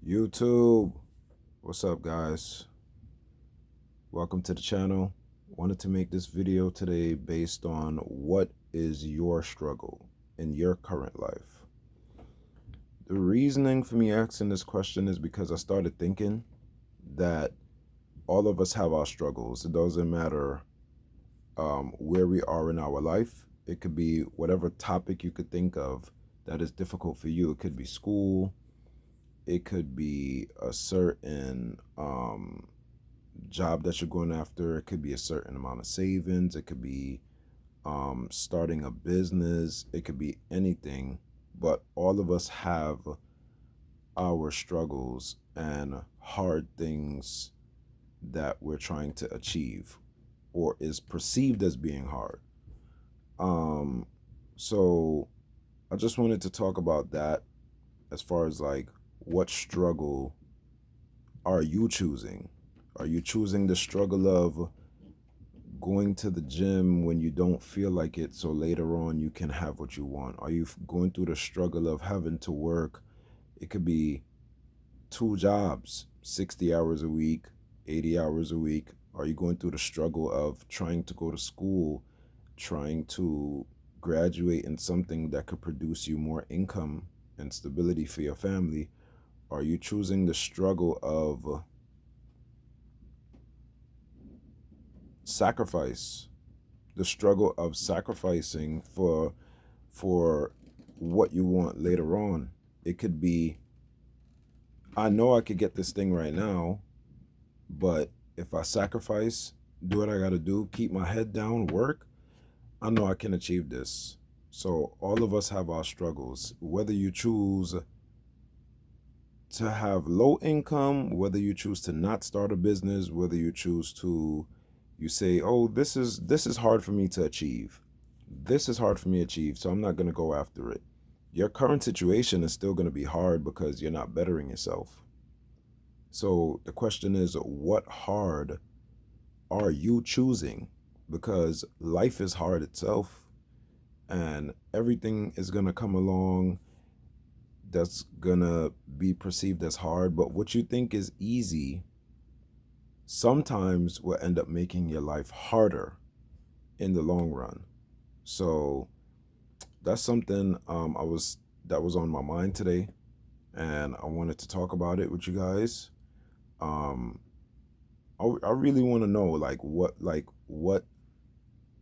YouTube, what's up, guys? Welcome to the channel. Wanted to make this video today based on what is your struggle in your current life. The reasoning for me asking this question is because I started thinking that all of us have our struggles. It doesn't matter where we are in our life. It could be whatever topic you could think of that is difficult for you. It could be school. It could be a certain job that you're going after. It could be a certain amount of savings. It could be starting a business. It could be anything. But all of us have our struggles and hard things that we're trying to achieve or is perceived as being hard. So I just wanted to talk about that as far as like what struggle are you choosing? Are you choosing the struggle of going to the gym when you don't feel like it so later on you can have what you want? Are you going through the struggle of having to work? It could be 2 jobs, 60 hours a week, 80 hours a week. Are you going through the struggle of trying to go to school, trying to graduate in something that could produce you more income and stability for your family? Are you choosing the struggle of sacrifice, the struggle of sacrificing for what you want later on? It could be, I know I could get this thing right now, but if I sacrifice, do what I got to do, keep my head down, work, I know I can achieve this. So all of us have our struggles. Whether you choose to have low income, whether you choose to not start a business, whether you choose to, you say, oh, this is hard for me to achieve. This is hard for me to achieve, so I'm not going to go after it. Your current situation is still going to be hard because you're not bettering yourself. So the question is, what hard are you choosing? Because life is hard itself, and everything is going to come along that's going to be perceived as hard. But what you think is easy sometimes will end up making your life harder in the long run. So that's something that was on my mind today, and I wanted to talk about it with you guys. Um, I really want to know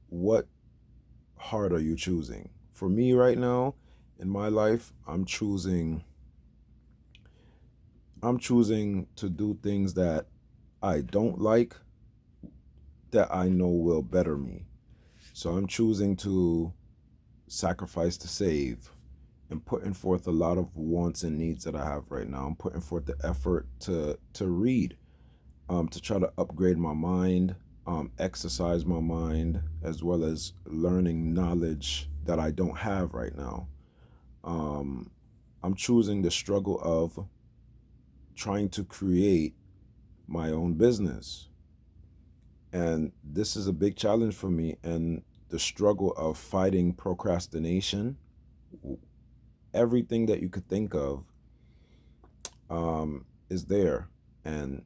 what heart are you choosing? For me right now in my life, I'm choosing to do things that I don't like that I know will better me. So I'm choosing to sacrifice to save and putting forth a lot of wants and needs that I have right now. I'm putting forth the effort to read, to try to upgrade my mind, exercise my mind, as well as learning knowledge that I don't have right now. I'm choosing the struggle of trying to create my own business. And this is a big challenge for me. And the struggle of fighting procrastination, everything that you could think of, is there. And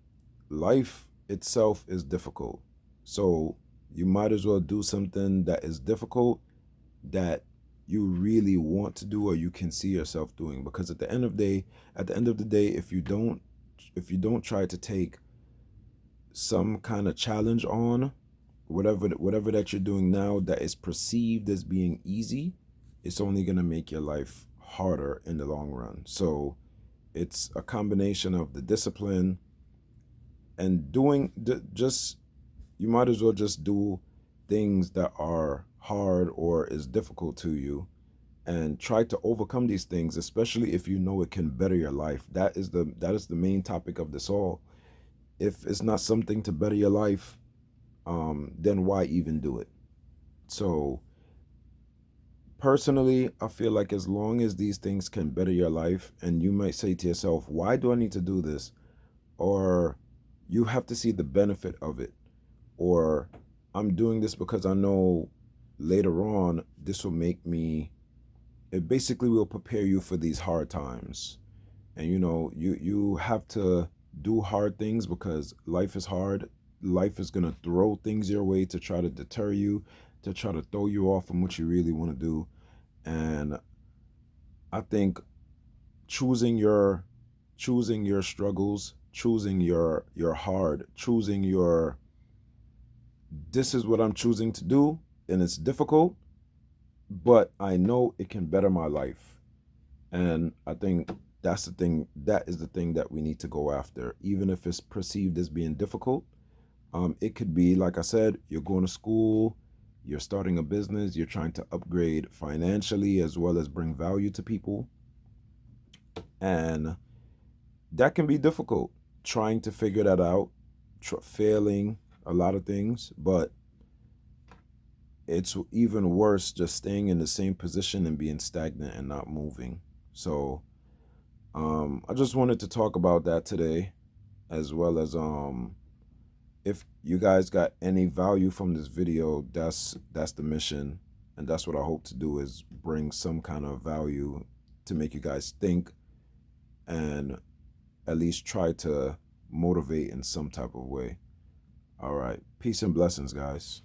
life itself is difficult. So you might as well do something that is difficult that you really want to do or you can see yourself doing. Because at the end of the day, if you don't try to take some kind of challenge on whatever that you're doing now that is perceived as being easy, it's only going to make your life harder in the long run. So it's a combination of the discipline and doing just, you might as well just do things that are hard or is difficult to you and try to overcome these things, especially if you know it can better your life. That is the main topic of this all. If it's not something to better your life, then why even do it? So personally, I feel like as long as these things can better your life, and you might say to yourself, why do I need to do this? Or you have to see the benefit of it. Or I'm doing this because I know later on this will make me, it basically will prepare you for these hard times. And you have to do hard things because life is hard. Life is going to throw things your way to try to deter you, to try to throw you off from what you really want to do. And I think choosing your struggles, choosing your hard, choosing your this is what I'm choosing to do, and it's difficult, but I know it can better my life. And I think that is the thing that we need to go after, even if it's perceived as being difficult. It could be, like I said, you're going to school, you're starting a business, you're trying to upgrade financially as well as bring value to people. And that can be difficult, trying to figure that out, failing a lot of things, but it's even worse just staying in the same position and being stagnant and not moving. So I just wanted to talk about that today, as well as if you guys got any value from this video, that's the mission, and that's what I hope to do, is bring some kind of value to make you guys think and at least try to motivate in some type of way. All right. Peace and blessings, guys.